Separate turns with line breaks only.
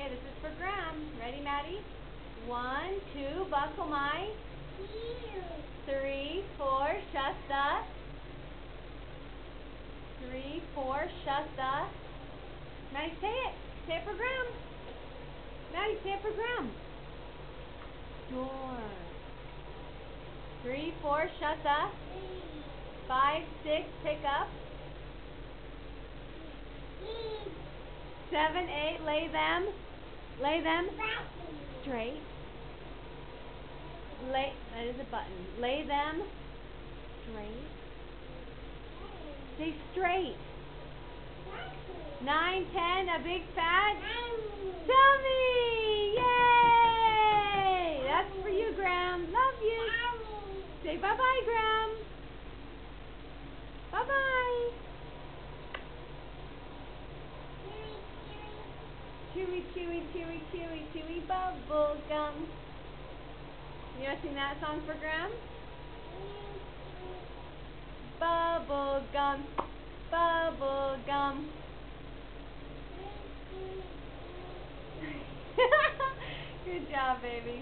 Okay, this is for Graham. Ready, Maddie? 1, 2, buckle my. 3, 4, shut the. 3, 4, shut the. Maddie, say it. Say it for Graham. Maddie, say it for Graham. Door. 3, 4, shut the. 5, 6, pick up. 7, 8, lay them. Lay them straight. That is a button. Lay them straight. Stay straight. 9, 10, a big fat tummy. Yay! That's for you, Graham. Love you. Say bye-bye, Graham. Bye-bye. Chewy, chewy, chewy, chewy, chewy bubble gum. You want to sing that song for Graham? Bubble gum, bubble gum. Good job, baby.